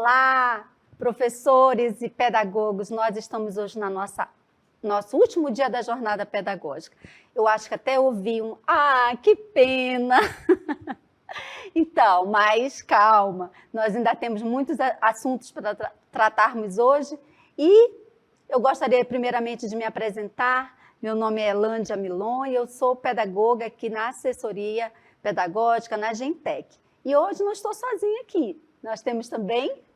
Olá, professores e pedagogos. Nós estamos hoje na nosso último dia da jornada pedagógica. Eu acho que até ouvi que pena! Então, mas calma, nós ainda temos muitos assuntos para tratarmos hoje e eu gostaria primeiramente de me apresentar. Meu nome é Elândia Milon e eu sou pedagoga aqui na assessoria pedagógica na Gentec. E hoje não estou sozinha aqui, nós temos também...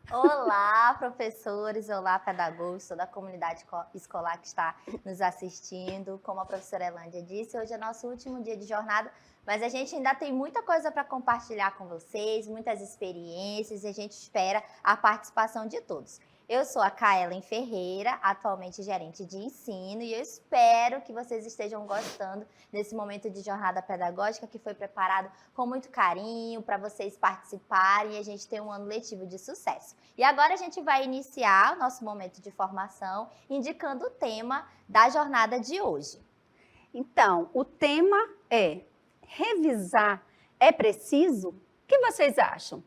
Olá, professores, olá, pedagogos, toda a comunidade escolar que está nos assistindo. Como a professora Elândia disse, hoje é nosso último dia de jornada, mas a gente ainda tem muita coisa para compartilhar com vocês, muitas experiências, e a gente espera a participação de todos. Eu sou a Kaelen Ferreira, atualmente gerente de ensino, e eu espero que vocês estejam gostando desse momento de jornada pedagógica que foi preparado com muito carinho para vocês participarem e a gente ter um ano letivo de sucesso. E agora a gente vai iniciar o nosso momento de formação indicando o tema da jornada de hoje. Então, o tema é: revisar é preciso? O que vocês acham?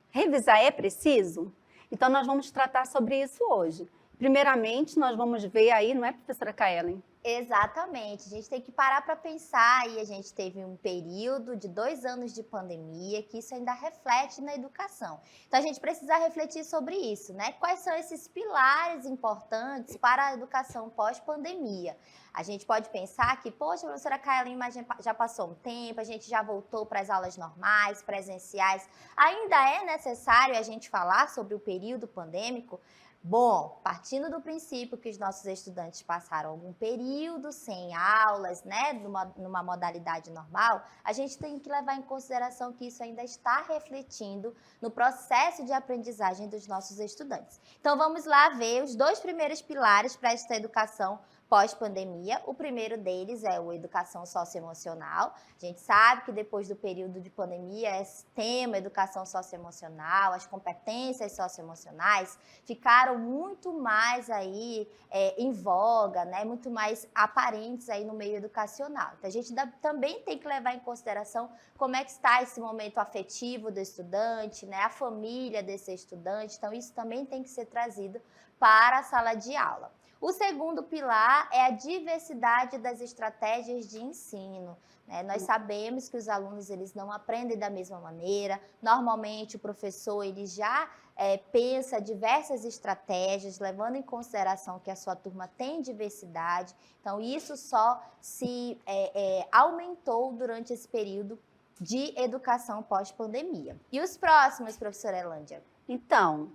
Revisar é preciso? Então, nós vamos tratar sobre isso hoje. Primeiramente, nós vamos ver aí, não é, professora Kaelen? Exatamente, a gente tem que parar para pensar e a gente teve um período de 2 anos de pandemia que isso ainda reflete na educação. Então a gente precisa refletir sobre isso, né? Quais são esses pilares importantes para a educação pós-pandemia? A gente pode pensar que, poxa, professora Kaelen, mas já passou um tempo, a gente já voltou para as aulas normais, presenciais. Ainda é necessário a gente falar sobre o período pandêmico? Bom, partindo do princípio que os nossos estudantes passaram algum período sem aulas, né, numa modalidade normal, a gente tem que levar em consideração que isso ainda está refletindo no processo de aprendizagem dos nossos estudantes. Então, vamos lá ver os 2 primeiros pilares para esta educação pós-pandemia. O primeiro deles é a educação socioemocional. A gente sabe que depois do período de pandemia, esse tema, educação socioemocional, as competências socioemocionais ficaram muito mais aí em voga, né? Muito mais aparentes aí no meio educacional. Então, a gente também tem que levar em consideração como é que está esse momento afetivo do estudante, né? A família desse estudante. Então, isso também tem que ser trazido para a sala de aula. O segundo pilar é a diversidade das estratégias de ensino. Nós sabemos que os alunos eles não aprendem da mesma maneira. Normalmente, o professor ele já pensa diversas estratégias, levando em consideração que a sua turma tem diversidade. Então, isso só se aumentou durante esse período de educação pós-pandemia. E os próximos, professora Elândia? Então,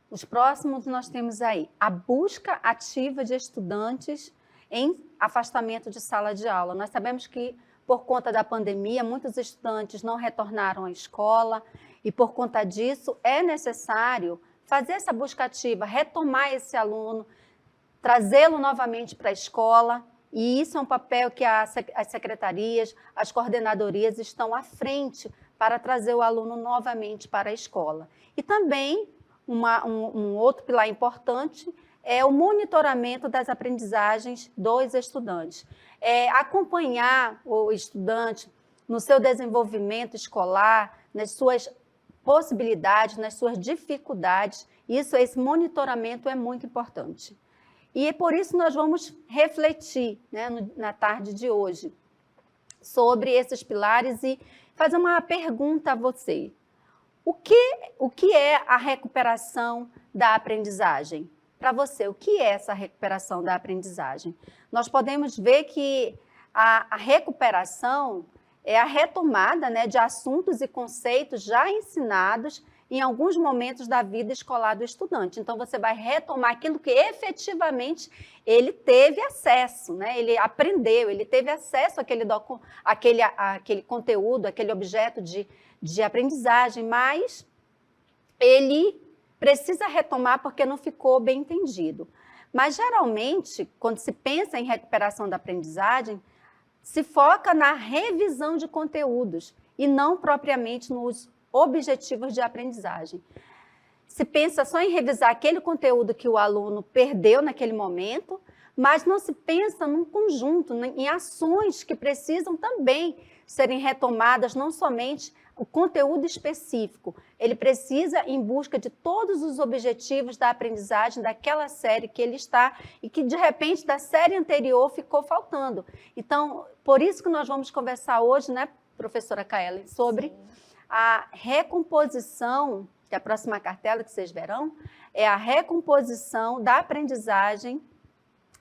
os próximos nós temos aí a busca ativa de estudantes em afastamento de sala de aula. Nós sabemos que, por conta da pandemia, muitos estudantes não retornaram à escola e, por conta disso, é necessário fazer essa busca ativa, retomar esse aluno, trazê-lo novamente para a escola. E isso é um papel que as secretarias, as coordenadorias estão à frente para trazer o aluno novamente para a escola. E também um outro pilar importante é o monitoramento das aprendizagens dos estudantes. Acompanhar o estudante no seu desenvolvimento escolar, nas suas possibilidades, nas suas dificuldades. Esse monitoramento é muito importante. E é por isso nós vamos refletir, né, na tarde de hoje sobre esses pilares e fazer uma pergunta a você. O que é a recuperação da aprendizagem? Para você, o que é essa recuperação da aprendizagem? Nós podemos ver que a recuperação é a retomada, né, de assuntos e conceitos já ensinados em alguns momentos da vida escolar do estudante. Então, você vai retomar aquilo que efetivamente ele teve acesso, né? Ele aprendeu, ele teve acesso àquele conteúdo, àquele objeto de aprendizagem, mas ele precisa retomar porque não ficou bem entendido. Mas, geralmente, quando se pensa em recuperação da aprendizagem, se foca na revisão de conteúdos e não propriamente nos objetivos de aprendizagem. Se pensa só em revisar aquele conteúdo que o aluno perdeu naquele momento, mas não se pensa num conjunto, em ações que precisam também serem retomadas, não somente o conteúdo específico. Ele precisa ir em busca de todos os objetivos da aprendizagem daquela série que ele está e que, de repente, da série anterior ficou faltando. Então, por isso que nós vamos conversar hoje, né, professora Kaellen, sobre a recomposição, que é a próxima cartela que vocês verão, é a recomposição da aprendizagem,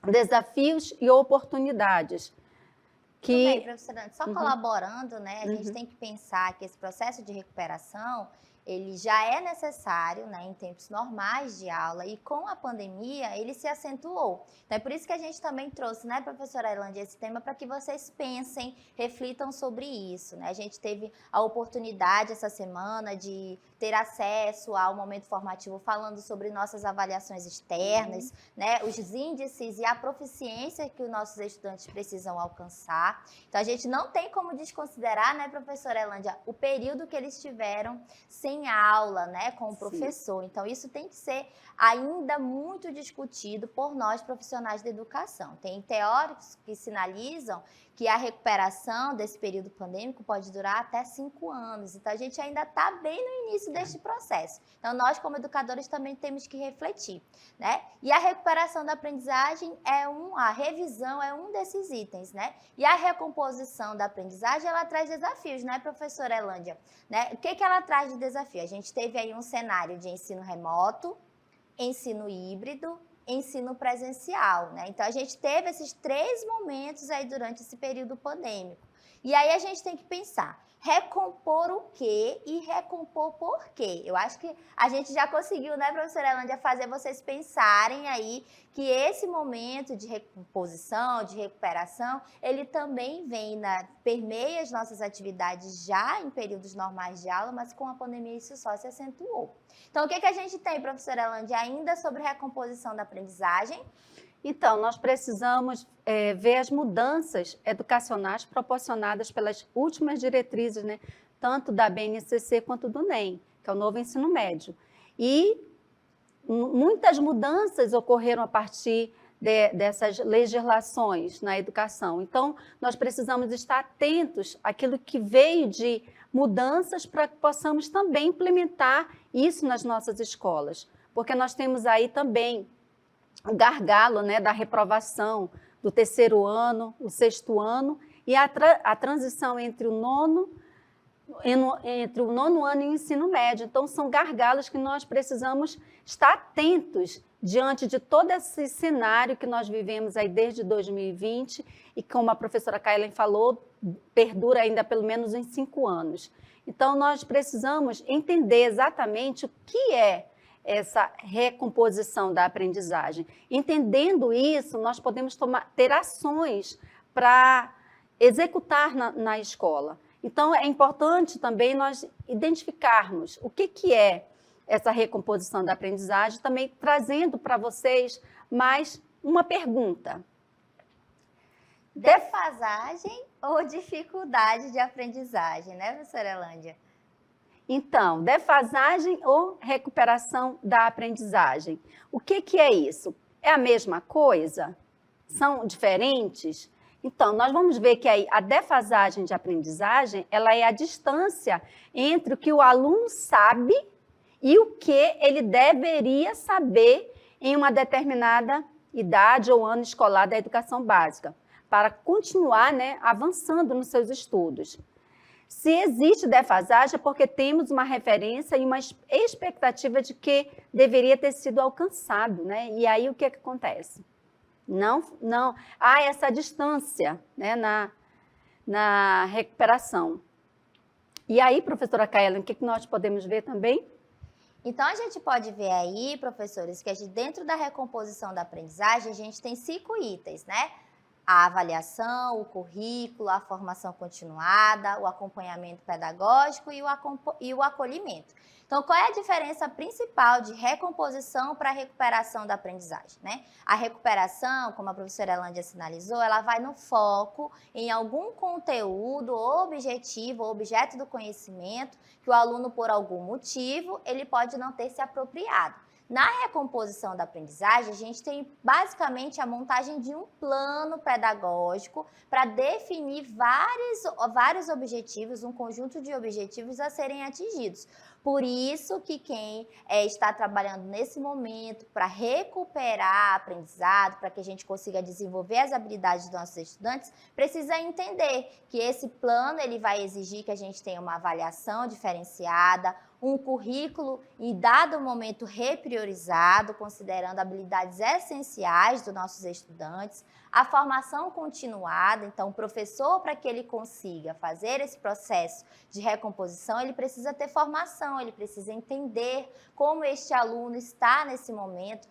desafios e oportunidades. Tudo bem, professora, só Uhum. colaborando, né? A gente tem que pensar que esse processo de recuperação, ele já é necessário, né, em tempos normais de aula, e com a pandemia ele se acentuou. Então é por isso que a gente também trouxe, né, professora Ailândia, esse tema para que vocês pensem, reflitam sobre isso, né? A gente teve a oportunidade essa semana de ter acesso ao momento formativo falando sobre nossas avaliações externas, né, os índices e a proficiência que os nossos estudantes precisam alcançar. Então a gente não tem como desconsiderar, né, professora Ailândia, o período que eles tiveram sem aula, né, com o professor. Então, isso tem que ser ainda muito discutido por nós, profissionais da educação. Tem teóricos que sinalizam que a recuperação desse período pandêmico pode durar até 5 anos. Então, a gente ainda está bem no início deste processo. Então, nós, como educadores, também temos que refletir, né? E a recuperação da aprendizagem a revisão é um desses itens, né? E a recomposição da aprendizagem, ela traz desafios, né, professora Ailândia? Né? O que ela traz de desafio? A gente teve aí um cenário de ensino remoto, ensino híbrido, ensino presencial, né? Então, a gente teve esses 3 momentos aí durante esse período pandêmico. E aí a gente tem que pensar, recompor o quê e recompor por quê? Eu acho que a gente já conseguiu, né, professora Ailândia, fazer vocês pensarem aí que esse momento de recomposição, de recuperação, ele também permeia as nossas atividades já em períodos normais de aula, mas com a pandemia isso só se acentuou. Então, o que a gente tem, professora Ailândia, ainda sobre recomposição da aprendizagem? Então, nós precisamos ver as mudanças educacionais proporcionadas pelas últimas diretrizes, né, tanto da BNCC quanto do NEM, que é o novo ensino médio. E muitas mudanças ocorreram a partir dessas legislações na educação. Então, nós precisamos estar atentos àquilo que veio de mudanças para que possamos também implementar isso nas nossas escolas. Porque nós temos aí também o gargalo, né, da reprovação do 3º ano, o 6º ano, e a transição entre o nono ano e o ensino médio. Então, são gargalos que nós precisamos estar atentos diante de todo esse cenário que nós vivemos aí desde 2020 e, como a professora Kaellen falou, perdura ainda pelo menos em 5 anos. Então, nós precisamos entender exatamente o que é essa recomposição da aprendizagem. Entendendo isso, nós podemos ter ações para executar na escola. Então, é importante também nós identificarmos o que é essa recomposição da aprendizagem, também trazendo para vocês mais uma pergunta. Defasagem ou dificuldade de aprendizagem, né, professora Ailândia? Então, defasagem ou recuperação da aprendizagem. O que é isso? É a mesma coisa? São diferentes? Então, nós vamos ver que aí a defasagem de aprendizagem, ela é a distância entre o que o aluno sabe e o que ele deveria saber em uma determinada idade ou ano escolar da educação básica, para continuar, né, avançando nos seus estudos. Se existe defasagem, é porque temos uma referência e uma expectativa de que deveria ter sido alcançado, né? E aí o que acontece? Não há essa distância, né, na recuperação. E aí, professora Kaellen, o que nós podemos ver também? Então, a gente pode ver aí, professores, que dentro da recomposição da aprendizagem, a gente tem 5 itens, né? A avaliação, o currículo, a formação continuada, o acompanhamento pedagógico e o acolhimento. Então, qual é a diferença principal de recomposição para recuperação da aprendizagem, né? A recuperação, como a professora Ailândia sinalizou, ela vai no foco em algum conteúdo, objetivo, objeto do conhecimento, que o aluno, por algum motivo, ele pode não ter se apropriado. Na recomposição da aprendizagem, a gente tem basicamente a montagem de um plano pedagógico para definir vários objetivos, um conjunto de objetivos a serem atingidos. Por isso que quem está trabalhando nesse momento para recuperar aprendizado, para que a gente consiga desenvolver as habilidades dos nossos estudantes, precisa entender que esse plano ele vai exigir que a gente tenha uma avaliação diferenciada, um currículo em dado momento repriorizado, considerando habilidades essenciais dos nossos estudantes, a formação continuada. Então, o professor, para que ele consiga fazer esse processo de recomposição, ele precisa ter formação, ele precisa entender como este aluno está nesse momento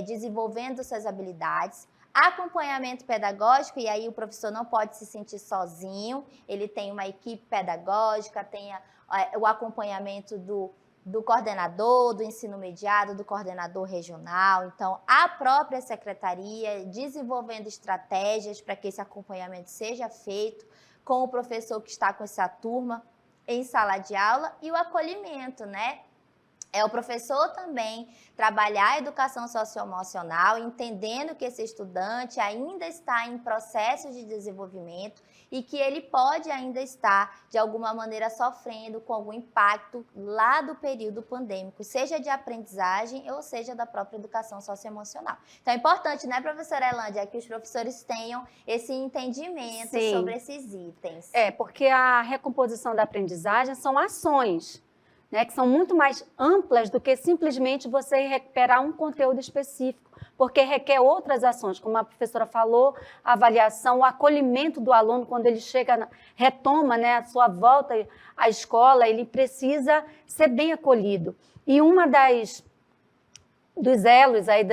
desenvolvendo suas habilidades. Acompanhamento pedagógico, e aí o professor não pode se sentir sozinho, ele tem uma equipe pedagógica, tem o acompanhamento do coordenador, do ensino mediado, do coordenador regional. Então, a própria secretaria desenvolvendo estratégias para que esse acompanhamento seja feito com o professor que está com essa turma em sala de aula, e o acolhimento, né? É o professor também trabalhar a educação socioemocional, entendendo que esse estudante ainda está em processo de desenvolvimento e que ele pode ainda estar, de alguma maneira, sofrendo com algum impacto lá do período pandêmico, seja de aprendizagem ou seja da própria educação socioemocional. Então, é importante, né, professora Elândia, que os professores tenham esse entendimento sobre esses itens. Porque a recomposição da aprendizagem são ações, né, que são muito mais amplas do que simplesmente você recuperar um conteúdo específico, porque requer outras ações, como a professora falou, a avaliação, o acolhimento do aluno quando ele chega, retoma, né, a sua volta à escola, ele precisa ser bem acolhido. E uma dos elos, aí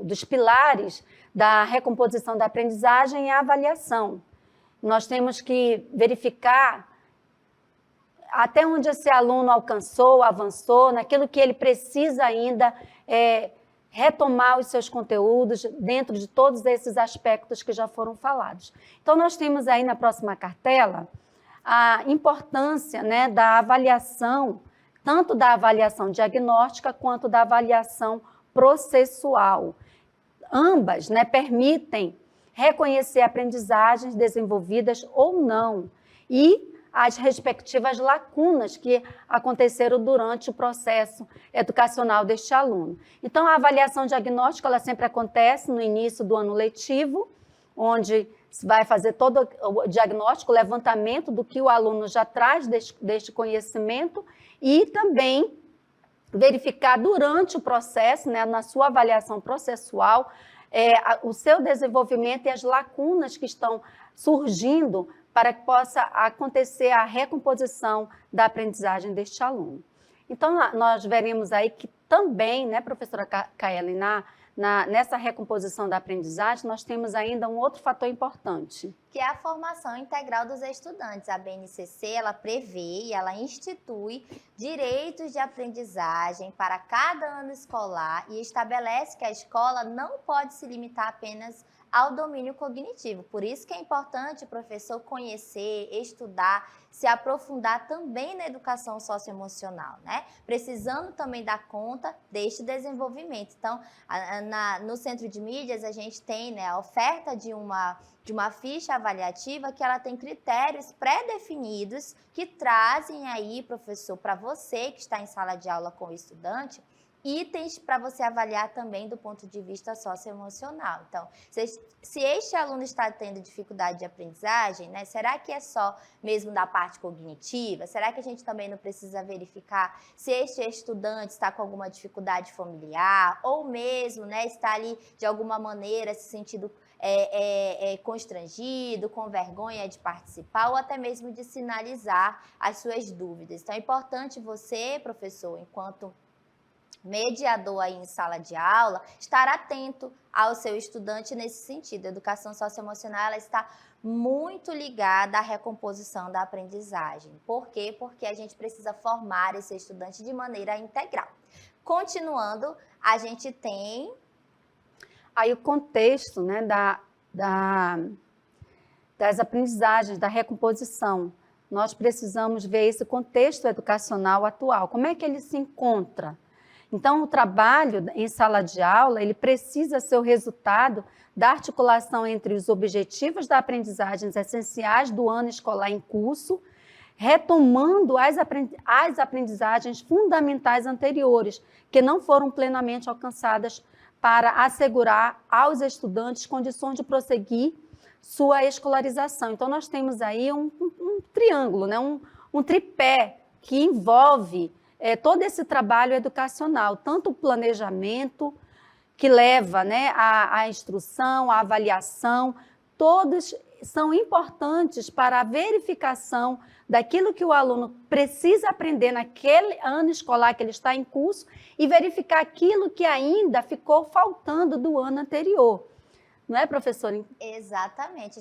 dos pilares da recomposição da aprendizagem é a avaliação. Nós temos que verificar até onde esse aluno alcançou, avançou, naquilo que ele precisa ainda retomar os seus conteúdos dentro de todos esses aspectos que já foram falados. Então, nós temos aí na próxima cartela a importância, né, da avaliação, tanto da avaliação diagnóstica quanto da avaliação processual. Ambas, né, permitem reconhecer aprendizagens desenvolvidas ou não e as respectivas lacunas que aconteceram durante o processo educacional deste aluno. Então, a avaliação diagnóstica, ela sempre acontece no início do ano letivo, onde se vai fazer todo o diagnóstico, o levantamento do que o aluno já traz deste conhecimento e também verificar durante o processo, né, na sua avaliação processual, o seu desenvolvimento e as lacunas que estão surgindo para que possa acontecer a recomposição da aprendizagem deste aluno. Então, nós veremos aí que também, né, professora Kaellen, nessa recomposição da aprendizagem, nós temos ainda um outro fator importante. Que é a formação integral dos estudantes. A BNCC, ela prevê e ela institui direitos de aprendizagem para cada ano escolar e estabelece que a escola não pode se limitar apenas ao domínio cognitivo. Por isso que é importante o professor conhecer, estudar, se aprofundar também na educação socioemocional, né? Precisando também dar conta deste desenvolvimento. Então, no Centro de Mídias, a gente tem, né, a oferta de uma ficha avaliativa que ela tem critérios pré-definidos que trazem aí, professor, para você que está em sala de aula com o estudante, itens para você avaliar também do ponto de vista socioemocional. Então, se este aluno está tendo dificuldade de aprendizagem, né, será que é só mesmo da parte cognitiva? Será que a gente também não precisa verificar se este estudante está com alguma dificuldade familiar ou mesmo, né, está ali de alguma maneira se sentindo constrangido, com vergonha de participar ou até mesmo de sinalizar as suas dúvidas. Então, é importante você, professor, enquanto mediador aí em sala de aula, estar atento ao seu estudante nesse sentido. A educação socioemocional, ela está muito ligada à recomposição da aprendizagem. Por quê? Porque a gente precisa formar esse estudante de maneira integral. Continuando, a gente tem aí o contexto, né, das aprendizagens, da recomposição. Nós precisamos ver esse contexto educacional atual. Como é que ele se encontra? Então, o trabalho em sala de aula, ele precisa ser o resultado da articulação entre os objetivos da aprendizagem essenciais do ano escolar em curso, retomando as aprendizagens fundamentais anteriores, que não foram plenamente alcançadas, para assegurar aos estudantes condições de prosseguir sua escolarização. Então, nós temos aí um triângulo, né? um tripé que envolve todo esse trabalho educacional, tanto o planejamento, que leva, né, à instrução, à avaliação, todos são importantes para a verificação daquilo que o aluno precisa aprender naquele ano escolar que ele está em curso e verificar aquilo que ainda ficou faltando do ano anterior. Não é, professora? Exatamente.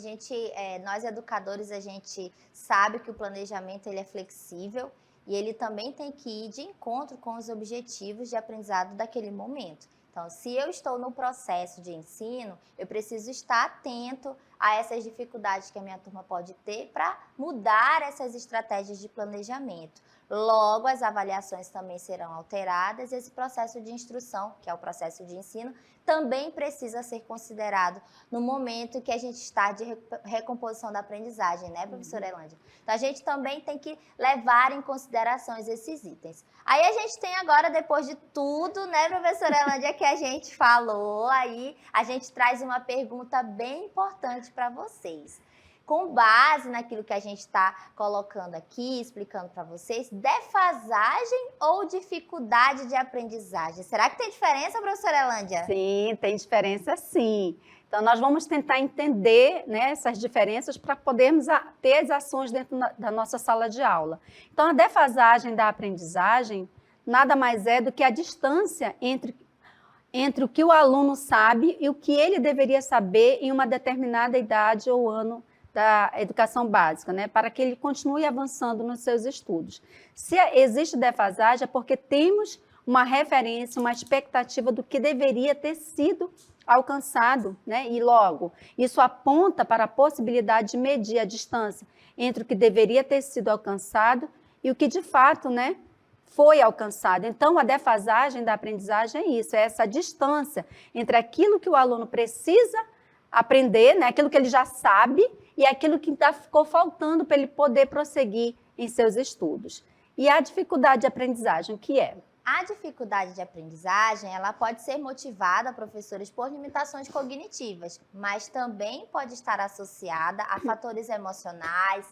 Nós educadores, a gente sabe que o planejamento ele é flexível e ele também tem que ir de encontro com os objetivos de aprendizado daquele momento. Então, se eu estou no processo de ensino, eu preciso estar atento a essas dificuldades que a minha turma pode ter para mudar essas estratégias de planejamento. Logo, as avaliações também serão alteradas e esse processo de instrução, que é o processo de ensino, também precisa ser considerado no momento que a gente está de recomposição da aprendizagem, né, professora Elândia? Então, a gente também tem que levar em consideração esses itens. Aí a gente tem agora, depois de tudo, né, professora Elândia, que a gente falou, aí a gente traz uma pergunta bem importante para vocês. Com base naquilo que a gente está colocando aqui, explicando para vocês, defasagem ou dificuldade de aprendizagem? Será que tem diferença, professora Elândia? Sim, tem diferença sim. Então, nós vamos tentar entender, né, essas diferenças para podermos ter as ações dentro da nossa sala de aula. Então, a defasagem da aprendizagem nada mais é do que a distância entre o que o aluno sabe e o que ele deveria saber em uma determinada idade ou ano da educação básica, né, para que ele continue avançando nos seus estudos. Se existe defasagem, é porque temos uma referência, uma expectativa do que deveria ter sido alcançado, né, e logo, isso aponta para a possibilidade de medir a distância entre o que deveria ter sido alcançado e o que de fato, né, foi alcançado. Então, a defasagem da aprendizagem é isso, é essa distância entre aquilo que o aluno precisa aprender, né, aquilo que ele já sabe e aquilo que ficou faltando para ele poder prosseguir em seus estudos. E a dificuldade de aprendizagem, o que é? A dificuldade de aprendizagem, ela pode ser motivada, professores, por limitações cognitivas, mas também pode estar associada a fatores emocionais,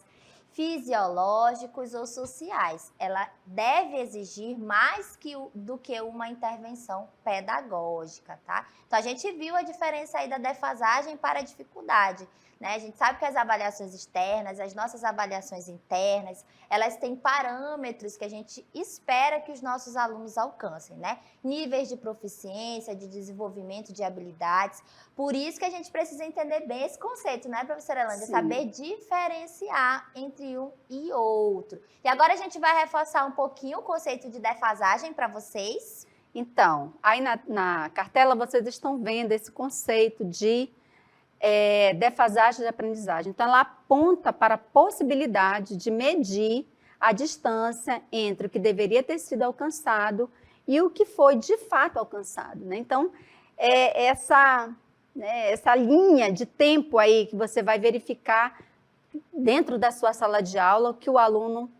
fisiológicos ou sociais. Ela deve exigir mais do que uma intervenção pedagógica, tá? Então, a gente viu a diferença aí da defasagem para a dificuldade, né? A gente sabe que as avaliações externas, as nossas avaliações internas, elas têm parâmetros que a gente espera que os nossos alunos alcancem, né? Níveis de proficiência, de desenvolvimento de habilidades. Por isso que a gente precisa entender bem esse conceito, né, professora Elândia? Saber diferenciar entre um e outro. E agora a gente vai reforçar um pouquinho o conceito de defasagem para vocês. Então, aí na cartela vocês estão vendo esse conceito de defasagem de aprendizagem. Então, ela aponta para a possibilidade de medir a distância entre o que deveria ter sido alcançado e o que foi de fato alcançado, né? Então, essa linha de tempo aí que você vai verificar dentro da sua sala de aula o que o aluno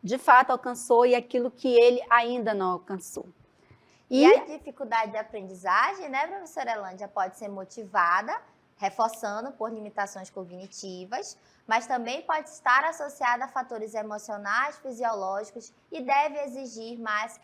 de fato alcançou e aquilo que ele ainda não alcançou. E a dificuldade de aprendizagem, né, professora Elândia, pode ser motivada, reforçando por limitações cognitivas, mas também pode estar associada a fatores emocionais, fisiológicos e deve exigir mais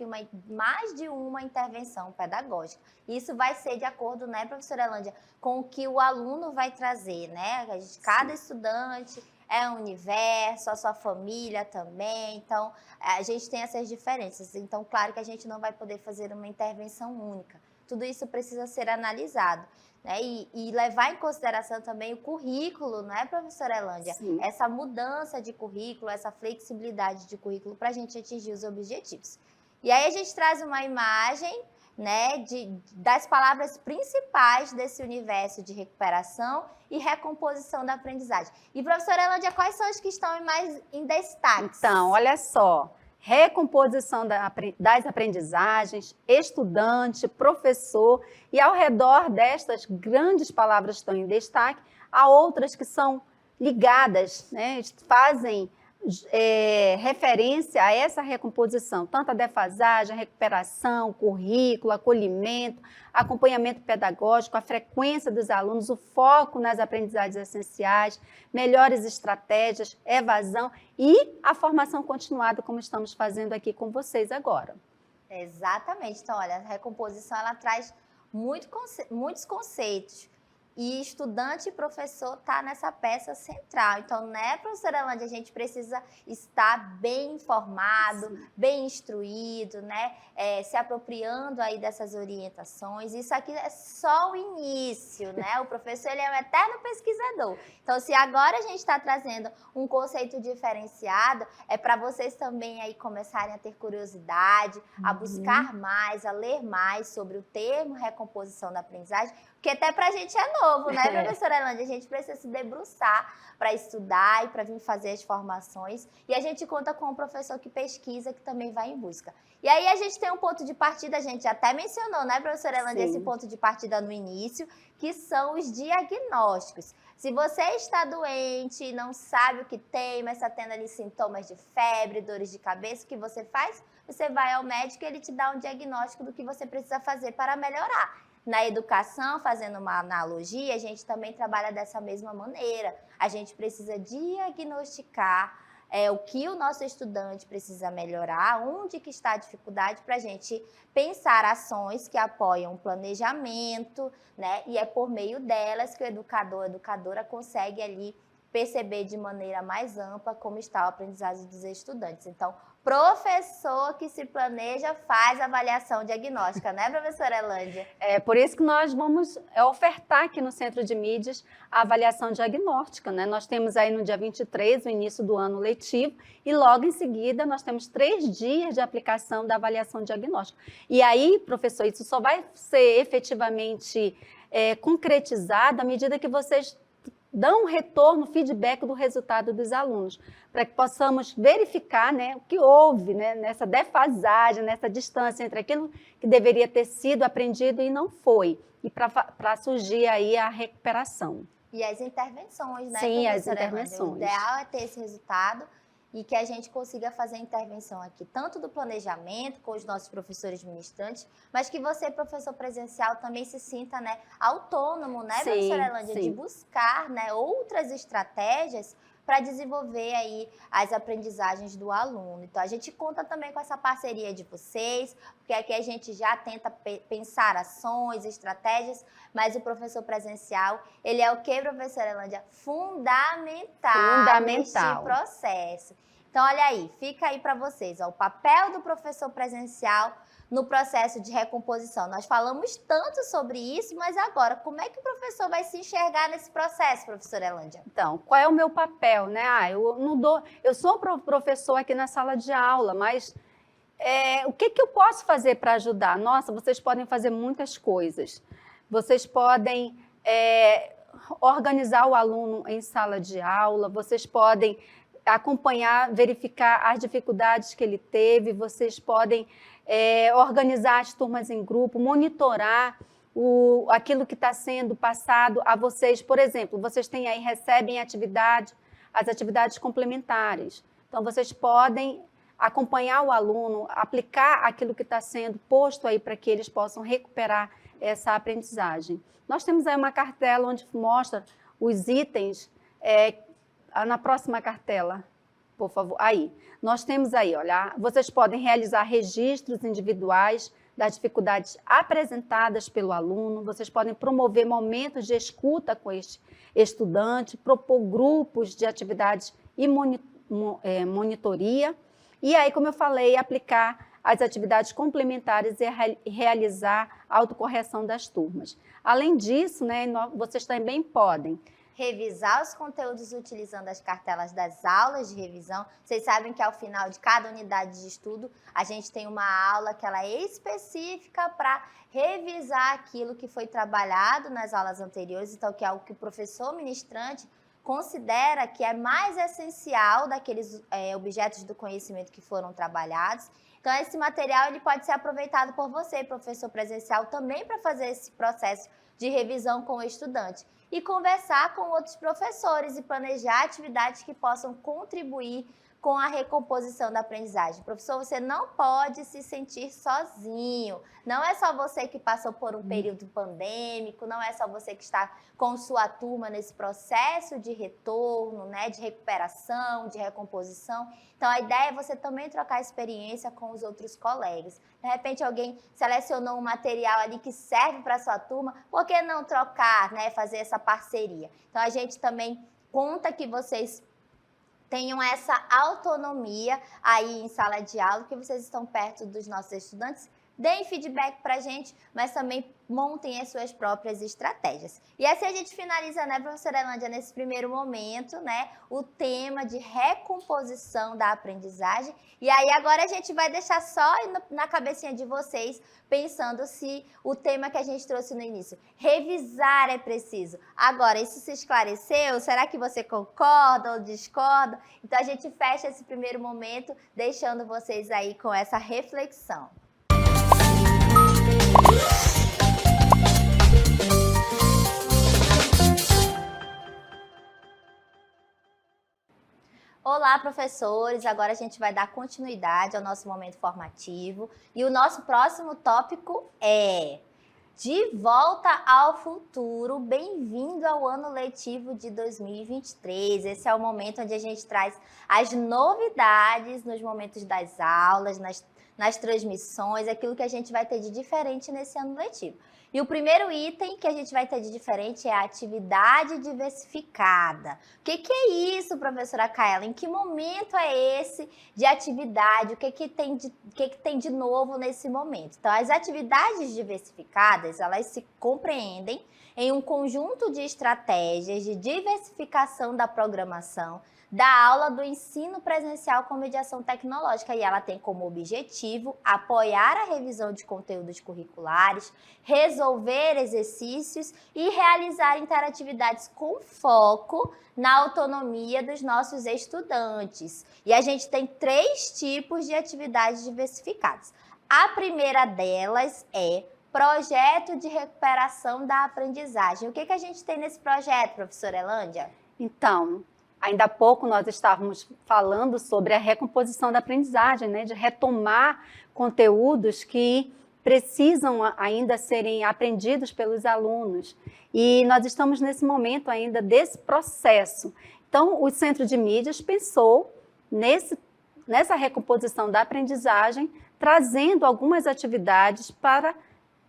de uma intervenção pedagógica. Isso vai ser de acordo, né, professora Elândia, com o que o aluno vai trazer, né? Cada estudante é um universo, a sua família também, então a gente tem essas diferenças. Então, claro que a gente não vai poder fazer uma intervenção única. Tudo isso precisa ser analisado, né? E levar em consideração também o currículo, não é, professora Elândia? Sim. Essa mudança de currículo, essa flexibilidade de currículo para a gente atingir os objetivos. E aí a gente traz uma imagem, né, das palavras principais desse universo de recuperação e recomposição da aprendizagem. E, professora Elândia, quais são as que estão mais em destaque? Então, olha só, recomposição das aprendizagens, estudante, professor, e ao redor destas grandes palavras que estão em destaque, há outras que são ligadas, né, fazem referência a essa recomposição, tanto a defasagem, a recuperação, currículo, acolhimento, acompanhamento pedagógico, a frequência dos alunos, o foco nas aprendizagens essenciais, melhores estratégias, evasão e a formação continuada, como estamos fazendo aqui com vocês agora. Exatamente. Então, olha, a recomposição ela traz muitos conceitos. E estudante e professor tá nessa peça central. Então, né, professora Elândia, a gente precisa estar bem informado, sim, bem instruído, né, se apropriando aí dessas orientações. Isso aqui é só o início, né? O professor, ele é um eterno pesquisador. Então, se agora a gente está trazendo um conceito diferenciado, é para vocês também aí começarem a ter curiosidade, a buscar mais, a ler mais sobre o termo recomposição da aprendizagem, porque até para a gente é novo, né, professora Elândia? A gente precisa se debruçar para estudar e para vir fazer as formações. E a gente conta com um professor que pesquisa, que também vai em busca. E aí a gente tem um ponto de partida, a gente até mencionou, né, professora Elândia, esse ponto de partida no início, que são os diagnósticos. Se você está doente, não sabe o que tem, mas está tendo ali sintomas de febre, dores de cabeça, o que você faz? Você vai ao médico e ele te dá um diagnóstico do que você precisa fazer para melhorar. Na educação, fazendo uma analogia, a gente também trabalha dessa mesma maneira. A gente precisa diagnosticar o que o nosso estudante precisa melhorar, onde que está a dificuldade, para a gente pensar ações que apoiam o planejamento, né? E é por meio delas que o educador, a educadora consegue ali perceber de maneira mais ampla como está o aprendizagem dos estudantes. Então, professor que se planeja faz avaliação diagnóstica, né, professora Elândia? É por isso que nós vamos ofertar aqui no Centro de Mídias a avaliação diagnóstica, né? Nós temos aí no dia 23, o início do ano letivo, e logo em seguida nós temos 3 dias de aplicação da avaliação diagnóstica. E aí, professor, isso só vai ser efetivamente concretizado à medida que vocês dão um retorno, feedback do resultado dos alunos, para que possamos verificar, né, o que houve, né, nessa defasagem, nessa distância entre aquilo que deveria ter sido aprendido e não foi, e para surgir aí a recuperação. E as intervenções, né, sim, as intervenções. O ideal é ter esse resultado e que a gente consiga fazer a intervenção aqui, tanto do planejamento, com os nossos professores ministrantes, mas que você, professor presencial, também se sinta, né, autônomo, né, professora Elândia, de buscar, né, outras estratégias para desenvolver aí as aprendizagens do aluno. Então, a gente conta também com essa parceria de vocês, porque aqui a gente já tenta pensar ações, estratégias, mas o professor presencial, ele é o que, professora Elândia? Fundamental neste processo. Então, olha aí, fica aí para vocês, ó, o papel do professor presencial no processo de recomposição. Nós falamos tanto sobre isso, mas agora, como é que o professor vai se enxergar nesse processo, professora Elândia? Então, qual é o meu papel, né? Eu sou professor aqui na sala de aula, mas o que eu posso fazer para ajudar? Nossa, vocês podem fazer muitas coisas. Vocês podem organizar o aluno em sala de aula, vocês podem acompanhar, verificar as dificuldades que ele teve, vocês podem organizar as turmas em grupo, monitorar aquilo que está sendo passado a vocês. Por exemplo, vocês têm aí, recebem as atividades complementares. Então, vocês podem acompanhar o aluno, aplicar aquilo que está sendo posto aí para que eles possam recuperar essa aprendizagem. Nós temos aí uma cartela onde mostra os itens, na próxima cartela, por favor, aí. Nós temos aí, olha, vocês podem realizar registros individuais das dificuldades apresentadas pelo aluno, vocês podem promover momentos de escuta com este estudante, propor grupos de atividades e monitoria, e aí, como eu falei, aplicar as atividades complementares e realizar a autocorreção das turmas. Além disso, né, vocês também podem revisar os conteúdos utilizando as cartelas das aulas de revisão. Vocês sabem que ao final de cada unidade de estudo, a gente tem uma aula que ela é específica para revisar aquilo que foi trabalhado nas aulas anteriores, então que é o que o professor ministrante considera que é mais essencial daqueles objetos do conhecimento que foram trabalhados. Então, esse material ele pode ser aproveitado por você, professor presencial, também para fazer esse processo de revisão com o estudante. E conversar com outros professores e planejar atividades que possam contribuir com a recomposição da aprendizagem. Professor, você não pode se sentir sozinho. Não é só você que passou por um período pandêmico, não é só você que está com sua turma nesse processo de retorno, né, de recuperação, de recomposição. Então, a ideia é você também trocar experiência com os outros colegas. De repente, alguém selecionou um material ali que serve para a sua turma, por que não trocar, né, fazer essa parceria? Então, a gente também conta que vocês tenham essa autonomia aí em sala de aula, que vocês estão perto dos nossos estudantes, deem feedback para a gente, mas também montem as suas próprias estratégias. E assim a gente finaliza, né, professora Elândia, nesse primeiro momento, né, o tema de recomposição da aprendizagem. E aí agora a gente vai deixar só na cabecinha de vocês, pensando se o tema que a gente trouxe no início, revisar é preciso. Agora, isso se esclareceu? Será que você concorda ou discorda? Então a gente fecha esse primeiro momento, deixando vocês aí com essa reflexão. Olá, professores! Agora a gente vai dar continuidade ao nosso momento formativo e o nosso próximo tópico é De Volta ao Futuro, bem-vindo ao ano letivo de 2023. Esse é o momento onde a gente traz as novidades nos momentos das aulas, nas transmissões, aquilo que a gente vai ter de diferente nesse ano letivo. E o primeiro item que a gente vai ter de diferente é a atividade diversificada. O que é isso, professora Kaela? Em que momento é esse de atividade? O que tem de novo nesse momento? Então, as atividades diversificadas, elas se compreendem em um conjunto de estratégias de diversificação da programação da aula do ensino presencial com mediação tecnológica, e ela tem como objetivo apoiar a revisão de conteúdos curriculares, resolver exercícios e realizar interatividades com foco na autonomia dos nossos estudantes. E a gente tem 3 tipos de atividades diversificadas. A primeira delas é projeto de recuperação da aprendizagem. O que a gente tem nesse projeto, professora Elândia? Então, ainda há pouco nós estávamos falando sobre a recomposição da aprendizagem, né? De retomar conteúdos que precisam ainda serem aprendidos pelos alunos. E nós estamos nesse momento ainda desse processo. Então, o Centro de Mídias pensou nessa recomposição da aprendizagem, trazendo algumas atividades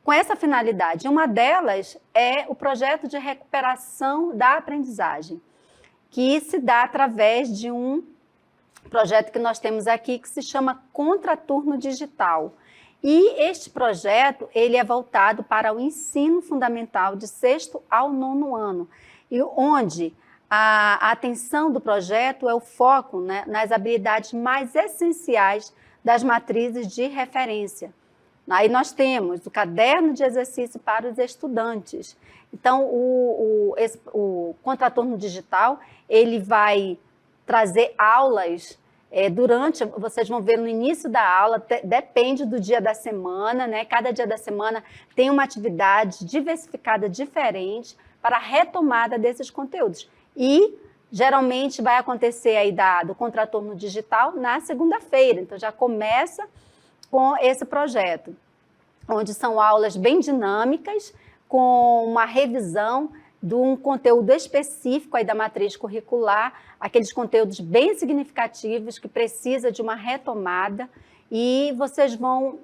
com essa finalidade. Uma delas é o projeto de recuperação da aprendizagem, que se dá através de um projeto que nós temos aqui, que se chama Contraturno Digital. E este projeto, ele é voltado para o ensino fundamental de 6º ao 9º ano, e onde a atenção do projeto é o foco, né, nas habilidades mais essenciais das matrizes de referência. Aí nós temos o caderno de exercício para os estudantes. Então, o Contraturno Digital, ele vai trazer aulas vocês vão ver no início da aula, depende do dia da semana, né? Cada dia da semana tem uma atividade diversificada diferente para a retomada desses conteúdos. E, geralmente, vai acontecer aí do Contraturno Digital na segunda-feira. Então, já começa com esse projeto, onde são aulas bem dinâmicas, com uma revisão de um conteúdo específico aí da matriz curricular, aqueles conteúdos bem significativos que precisa de uma retomada, e vocês vão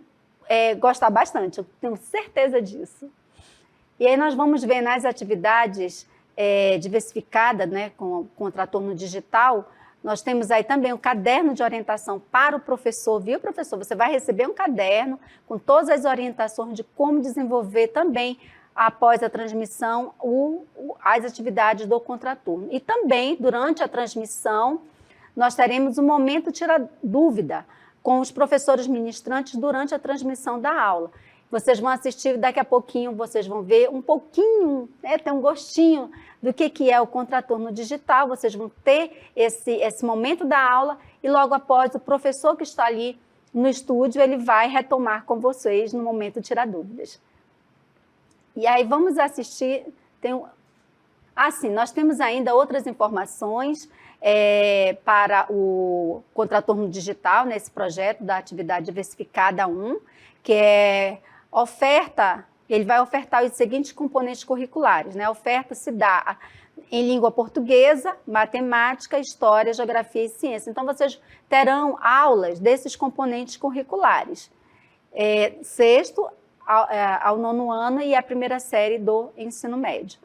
gostar bastante, eu tenho certeza disso. E aí nós vamos ver nas atividades diversificadas, né, com o Contraturno Digital, nós temos aí também um caderno de orientação para o professor, viu, professor? Você vai receber um caderno com todas as orientações de como desenvolver também, após a transmissão, as atividades do contraturno. E também, durante a transmissão, nós teremos um momento tira dúvida com os professores ministrantes durante a transmissão da aula. Vocês vão assistir, daqui a pouquinho vocês vão ver um pouquinho, né, ter um gostinho do que é o contraturno digital. Vocês vão ter esse momento da aula e logo após o professor que está ali no estúdio, ele vai retomar com vocês no momento de tirar dúvidas. E aí vamos assistir... nós temos ainda outras informações para o contraturno digital, nesse projeto da atividade diversificada 1, que é oferta, ele vai ofertar os seguintes componentes curriculares, né? A oferta se dá em língua portuguesa, matemática, história, geografia e ciência. Então, vocês terão aulas desses componentes curriculares, sexto ao nono ano e a primeira série do ensino médio.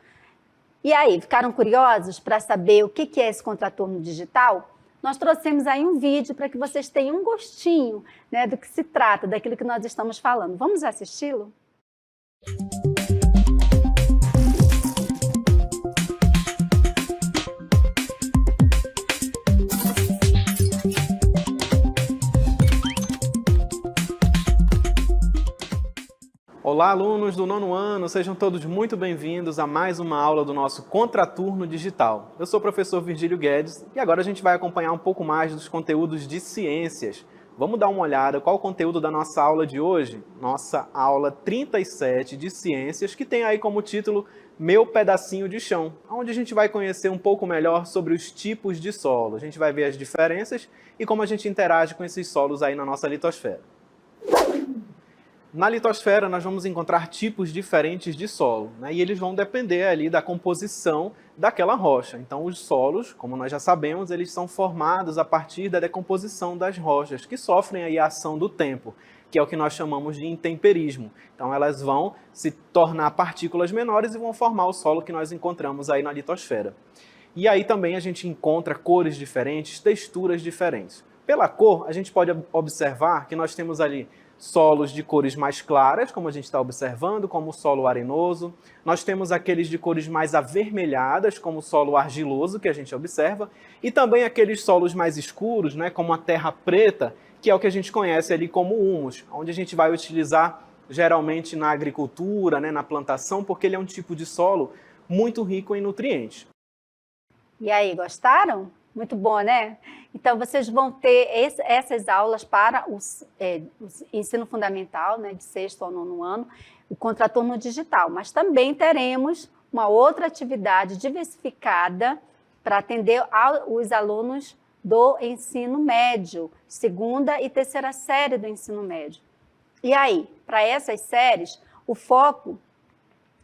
E aí, ficaram curiosos para saber o que é esse contraturno digital? Nós trouxemos aí um vídeo para que vocês tenham um gostinho, né, do que se trata, daquilo que nós estamos falando. Vamos assisti-lo? Olá, alunos do nono ano, sejam todos muito bem-vindos a mais uma aula do nosso Contraturno Digital. Eu sou o professor Virgílio Guedes e agora a gente vai acompanhar um pouco mais dos conteúdos de ciências. Vamos dar uma olhada qual o conteúdo da nossa aula de hoje? Nossa aula 37 de ciências, que tem aí como título Meu Pedacinho de Chão, onde a gente vai conhecer um pouco melhor sobre os tipos de solo. A gente vai ver as diferenças e como a gente interage com esses solos aí na nossa litosfera. Na litosfera, nós vamos encontrar tipos diferentes de solo, né? E eles vão depender ali da composição daquela rocha. Então, os solos, como nós já sabemos, eles são formados a partir da decomposição das rochas, que sofrem aí a ação do tempo, que é o que nós chamamos de intemperismo. Então, elas vão se tornar partículas menores e vão formar o solo que nós encontramos aí na litosfera. E aí também a gente encontra cores diferentes, texturas diferentes. Pela cor, a gente pode observar que nós temos ali solos de cores mais claras, como a gente está observando, como o solo arenoso. Nós temos aqueles de cores mais avermelhadas, como o solo argiloso, que a gente observa. E também aqueles solos mais escuros, né, como a terra preta, que é o que a gente conhece ali como humus, onde a gente vai utilizar geralmente na agricultura, né, na plantação, porque ele é um tipo de solo muito rico em nutrientes. E aí, gostaram? Muito bom, né? Então, vocês vão ter essas aulas para o ensino fundamental, né, de sexto ao nono ano, o contraturno digital. Mas também teremos uma outra atividade diversificada para atender os alunos do ensino médio, segunda e terceira série do ensino médio. E aí, para essas séries, o foco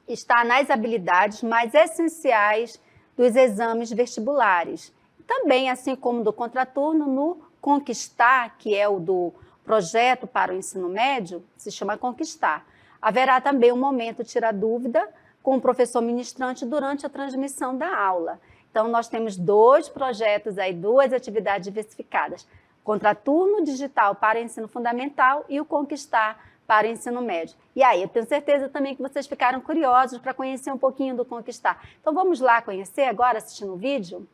está nas habilidades mais essenciais dos exames vestibulares. Também, assim como do contraturno, no Conquistar, que é o do projeto para o ensino médio, se chama Conquistar. Haverá também um momento tirar dúvida com o professor ministrante durante a transmissão da aula. Então, nós temos dois projetos aí, duas atividades diversificadas. Contraturno digital para o ensino fundamental e o Conquistar para o ensino médio. E aí, eu tenho certeza também que vocês ficaram curiosos para conhecer um pouquinho do Conquistar. Então, vamos lá conhecer agora, assistindo o vídeo?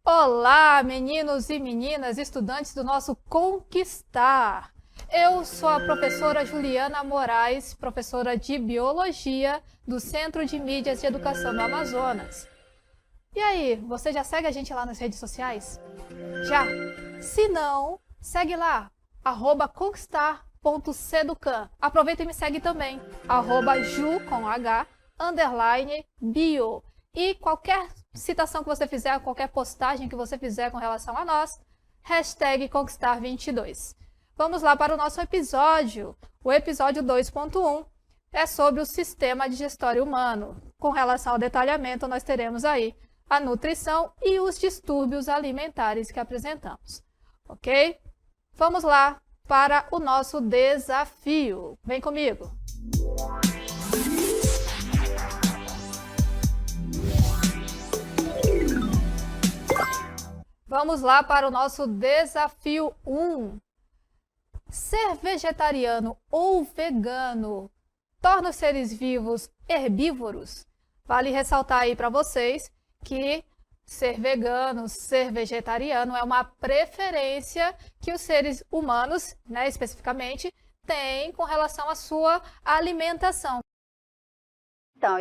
Olá, meninos e meninas, estudantes do nosso Conquistar. Eu sou a professora Juliana Moraes, professora de Biologia do Centro de Mídias de Educação do Amazonas. E aí, você já segue a gente lá nas redes sociais? Já? Se não, segue lá, @conquistar.seducan. Aproveita e me segue também, @ju_bio. E qualquer citação que você fizer, qualquer postagem que você fizer com relação a nós, #conquistar22. Vamos lá para o nosso episódio. O episódio 2.1 é sobre o sistema digestório humano. Com relação ao detalhamento, nós teremos aí a nutrição e os distúrbios alimentares que apresentamos, ok? Vamos lá para o nosso desafio. Vem comigo! Vamos lá para o nosso desafio 1. Ser vegetariano ou vegano torna os seres vivos herbívoros? Vale ressaltar aí para vocês que ser vegano, ser vegetariano é uma preferência que os seres humanos, né, especificamente, têm com relação à sua alimentação. Então,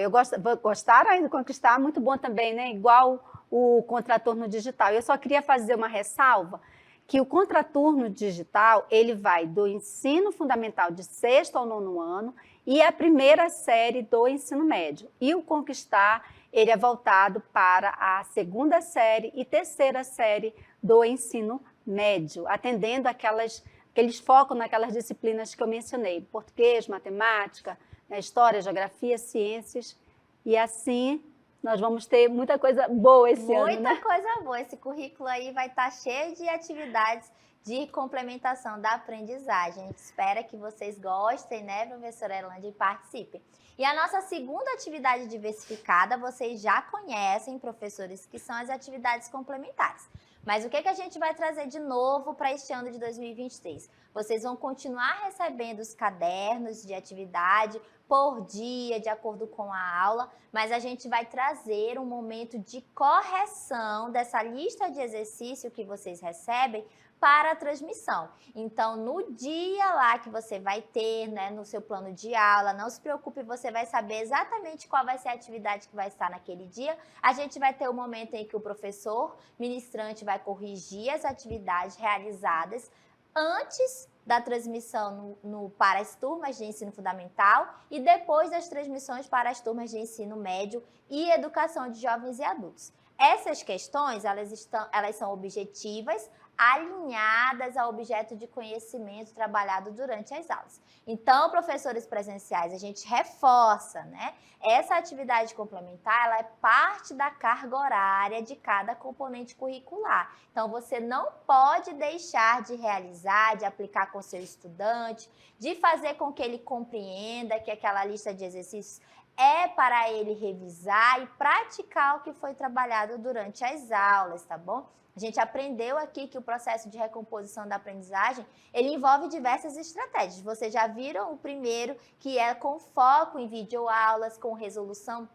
gostaram do Conquistar, muito bom também, né? Igual o Contraturno Digital. Eu só queria fazer uma ressalva, que o Contraturno Digital, ele vai do ensino fundamental de 6º ao 9º ano e a primeira série do ensino médio. E o Conquistar, ele é voltado para a 2ª série e 3ª série do ensino médio, atendendo aqueles focos naquelas disciplinas que eu mencionei, português, matemática, história, geografia, ciências, e assim nós vamos ter muita coisa boa esse ano, né? Muita coisa boa. Esse currículo aí vai estar cheio de atividades de complementação da aprendizagem. A gente espera que vocês gostem, né, professora Erlândia, e participem. E a nossa segunda atividade diversificada, vocês já conhecem, professores, que são as atividades complementares. Mas o que a gente vai trazer de novo para este ano de 2023? Vocês vão continuar recebendo os cadernos de atividade por dia, de acordo com a aula, mas a gente vai trazer um momento de correção dessa lista de exercício que vocês recebem para a transmissão. Então, no dia lá que você vai ter, né, no seu plano de aula, não se preocupe, você vai saber exatamente qual vai ser a atividade que vai estar naquele dia. A gente vai ter o momento em que o professor ministrante vai corrigir as atividades realizadas antes da transmissão para as turmas de ensino fundamental e depois das transmissões para as turmas de ensino médio e educação de jovens e adultos. Essas questões, elas são objetivas, alinhadas ao objeto de conhecimento trabalhado durante as aulas. Então, professores presenciais, a gente reforça, né? Essa atividade complementar, ela é parte da carga horária de cada componente curricular. Então, você não pode deixar de realizar, de aplicar com seu estudante, de fazer com que ele compreenda que aquela lista de exercícios é para ele revisar e praticar o que foi trabalhado durante as aulas, tá bom? A gente aprendeu aqui que o processo de recomposição da aprendizagem, ele envolve diversas estratégias. Vocês já viram o primeiro, que é com foco em videoaulas, com resolução,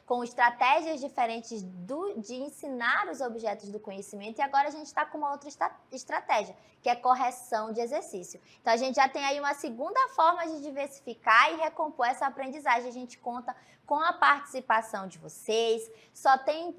com estratégias diferentes de ensinar os objetos do conhecimento, e agora a gente está com uma outra estratégia, que é correção de exercício. Então, a gente já tem aí uma segunda forma de diversificar e recompor essa aprendizagem. A gente conta com a participação de vocês, só tem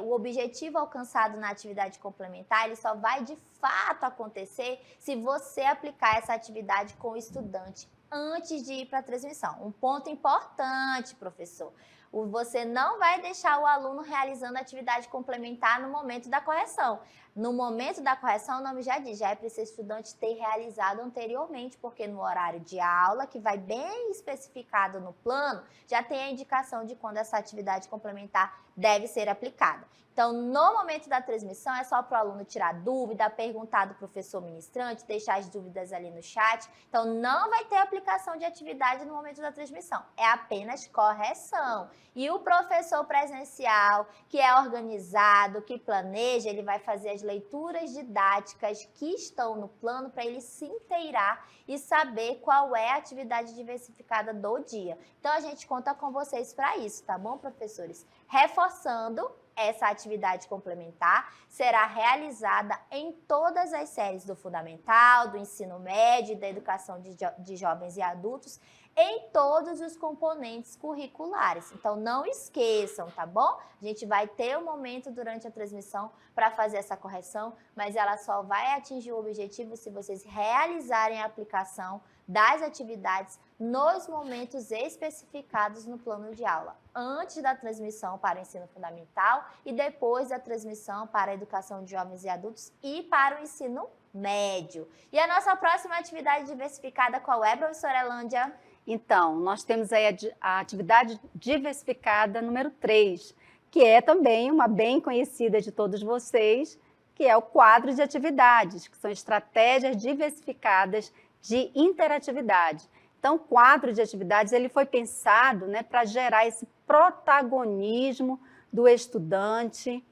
o objetivo alcançado na atividade complementar, ele só vai de fato acontecer se você aplicar essa atividade com o estudante antes de ir para a transmissão. Um ponto importante, professor: você não vai deixar o aluno realizando a atividade complementar no momento da correção. No momento da correção, o nome já diz, já é para esse estudante ter realizado anteriormente, porque no horário de aula, que vai bem especificado no plano, já tem a indicação de quando essa atividade complementar deve ser aplicada. Então, no momento da transmissão, é só para o aluno tirar dúvida, perguntar do professor ministrante, deixar as dúvidas ali no chat. Então, não vai ter aplicação de atividade no momento da transmissão, é apenas correção. E o professor presencial, que é organizado, que planeja, ele vai fazer as leituras didáticas que estão no plano para ele se inteirar e saber qual é a atividade diversificada do dia. Então, a gente conta com vocês para isso, tá bom, professores? Reforçando, essa atividade complementar será realizada em todas as séries do Fundamental, do Ensino Médio e da Educação de Jovens e Adultos, em todos os componentes curriculares. Então, não esqueçam, tá bom? A gente vai ter um momento durante a transmissão para fazer essa correção, mas ela só vai atingir o objetivo se vocês realizarem a aplicação das atividades nos momentos especificados no plano de aula, antes da transmissão para o ensino fundamental e depois da transmissão para a educação de jovens e adultos e para o ensino médio. E a nossa próxima atividade diversificada, qual é, professora Erlândia? Então, nós temos aí a atividade diversificada número 3, que é também uma bem conhecida de todos vocês, que é o quadro de atividades, que são estratégias diversificadas de interatividade. Então, o quadro de atividades ele foi pensado, né, para gerar esse protagonismo do estudante,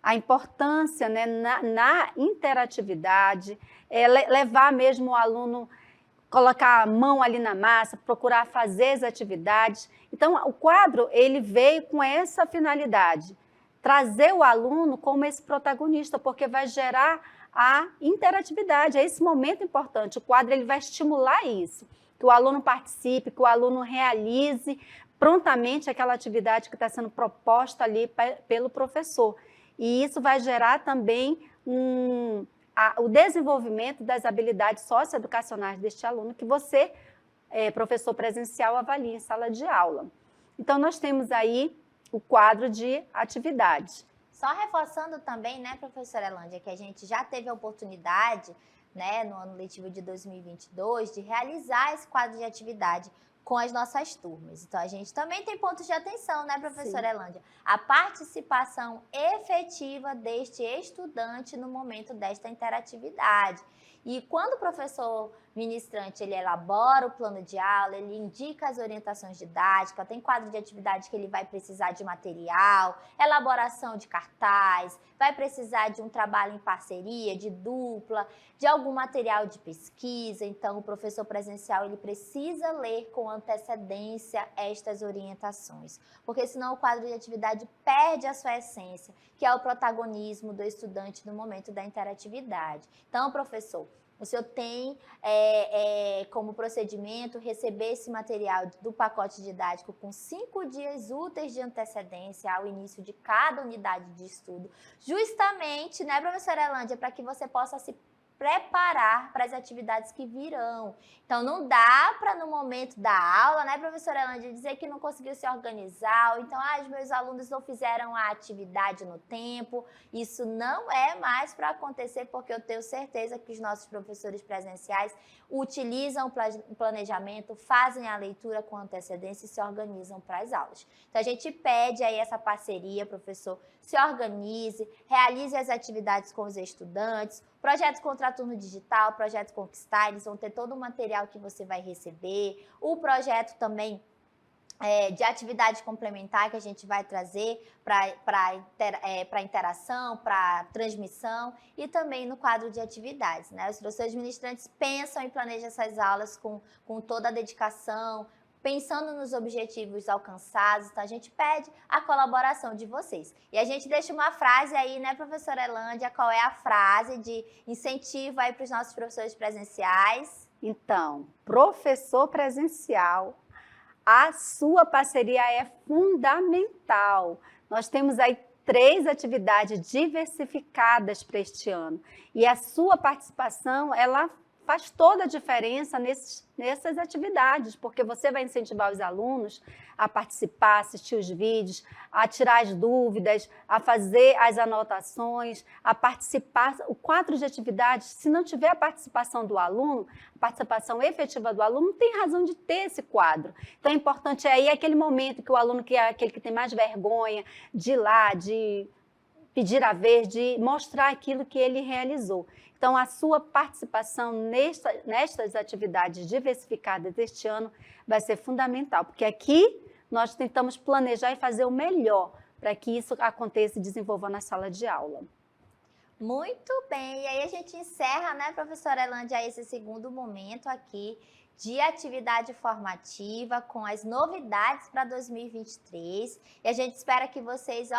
a importância, né, na interatividade, levar mesmo o aluno, colocar a mão ali na massa, procurar fazer as atividades. Então, o quadro ele veio com essa finalidade, trazer o aluno como esse protagonista, porque vai gerar a interatividade, é esse momento importante. O quadro ele vai estimular isso, que o aluno participe, que o aluno realize prontamente aquela atividade que está sendo proposta ali pelo professor. E isso vai gerar também o desenvolvimento das habilidades socioeducacionais deste aluno que você, professor presencial, avalia em sala de aula. Então, nós temos aí o quadro de atividades. Só reforçando também, né, professora Elândia, que a gente já teve a oportunidade, né, no ano letivo de 2022, de realizar esse quadro de atividade com as nossas turmas. Então, a gente também tem pontos de atenção, né, professora Elândia? A participação efetiva deste estudante no momento desta interatividade. E quando o professor ministrante ele elabora o plano de aula, ele indica as orientações didáticas, tem quadro de atividade que ele vai precisar de material, elaboração de cartaz, vai precisar de um trabalho em parceria, de dupla, de algum material de pesquisa. Então, o professor presencial ele precisa ler com antecedência estas orientações, porque senão o quadro de atividade perde a sua essência, que é o protagonismo do estudante no momento da interatividade. Então, professor, o senhor tem como procedimento receber esse material do pacote didático com 5 dias úteis de antecedência ao início de cada unidade de estudo, justamente, né, professora Elândia, para que você possa se preparar para as atividades que virão. Então, não dá para, no momento da aula, né, professora Elândia, dizer que não conseguiu se organizar, ou então, os meus alunos não fizeram a atividade no tempo. Isso não é mais para acontecer, porque eu tenho certeza que os nossos professores presenciais utilizam o planejamento, fazem a leitura com antecedência e se organizam para as aulas. Então, a gente pede aí essa parceria, professor, se organize, realize as atividades com os estudantes, projeto Contraturno Digital, projeto Conquistar, eles vão ter todo o material que você vai receber, o projeto também de atividade complementar que a gente vai trazer para interação, para transmissão e também no quadro de atividades, né? Os professores ministrantes pensam e planejam essas aulas com toda a dedicação, pensando nos objetivos alcançados, então a gente pede a colaboração de vocês. E a gente deixa uma frase aí, né, professora Elândia, qual é a frase de incentivo aí para os nossos professores presenciais? Então, professor presencial, a sua parceria é fundamental. Nós temos aí 3 atividades diversificadas para este ano. E a sua participação, ela faz toda a diferença nessas atividades, porque você vai incentivar os alunos a participar, assistir os vídeos, a tirar as dúvidas, a fazer as anotações, a participar. O quadro de atividades, se não tiver a participação do aluno, a participação efetiva do aluno, não tem razão de ter esse quadro. Então, é importante aí aquele momento que o aluno, que é aquele que tem mais vergonha, de ir lá, de pedir a vez, de mostrar aquilo que ele realizou. Então, a sua participação nestas atividades diversificadas deste ano vai ser fundamental, porque aqui nós tentamos planejar e fazer o melhor para que isso aconteça e desenvolva na sala de aula. Muito bem, e aí a gente encerra, né, professora Elândia, esse segundo momento aqui de atividade formativa com as novidades para 2023. E a gente espera que vocês,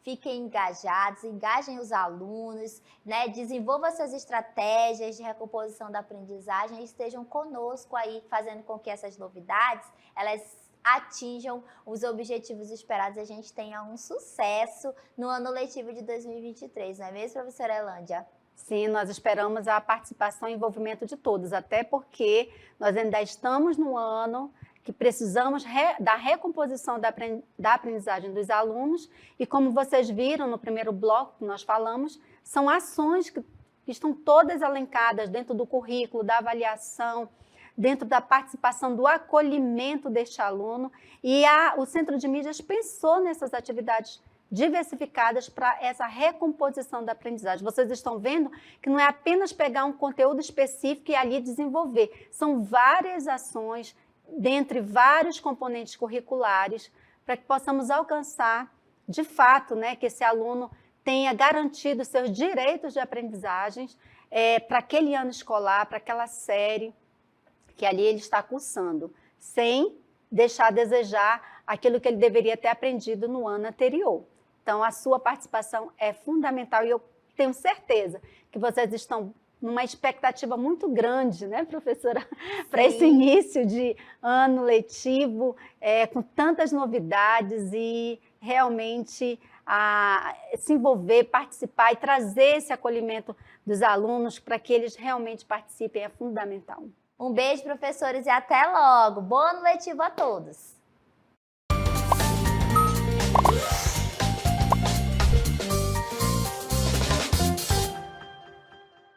fiquem engajados, engajem os alunos, né? Desenvolvam essas estratégias de recomposição da aprendizagem e estejam conosco aí, fazendo com que essas novidades, elas atinjam os objetivos esperados e a gente tenha um sucesso no ano letivo de 2023, não é mesmo, professora Elândia? Sim, nós esperamos a participação e envolvimento de todos, até porque nós ainda estamos no ano que precisamos da recomposição da aprendizagem dos alunos e, como vocês viram no primeiro bloco que nós falamos, são ações que estão todas elencadas dentro do currículo, da avaliação, dentro da participação do acolhimento deste aluno, e o Centro de Mídias pensou nessas atividades diversificadas para essa recomposição da aprendizagem. Vocês estão vendo que não é apenas pegar um conteúdo específico e ali desenvolver, são várias ações dentre vários componentes curriculares, para que possamos alcançar, de fato, né, que esse aluno tenha garantido seus direitos de aprendizagens para aquele ano escolar, para aquela série que ali ele está cursando, sem deixar a desejar aquilo que ele deveria ter aprendido no ano anterior. Então, a sua participação é fundamental e eu tenho certeza que vocês estão numa expectativa muito grande, né, professora, para esse início de ano letivo, com tantas novidades e realmente se envolver, participar e trazer esse acolhimento dos alunos para que eles realmente participem é fundamental. Um beijo, professores, e até logo. Bom ano letivo a todos!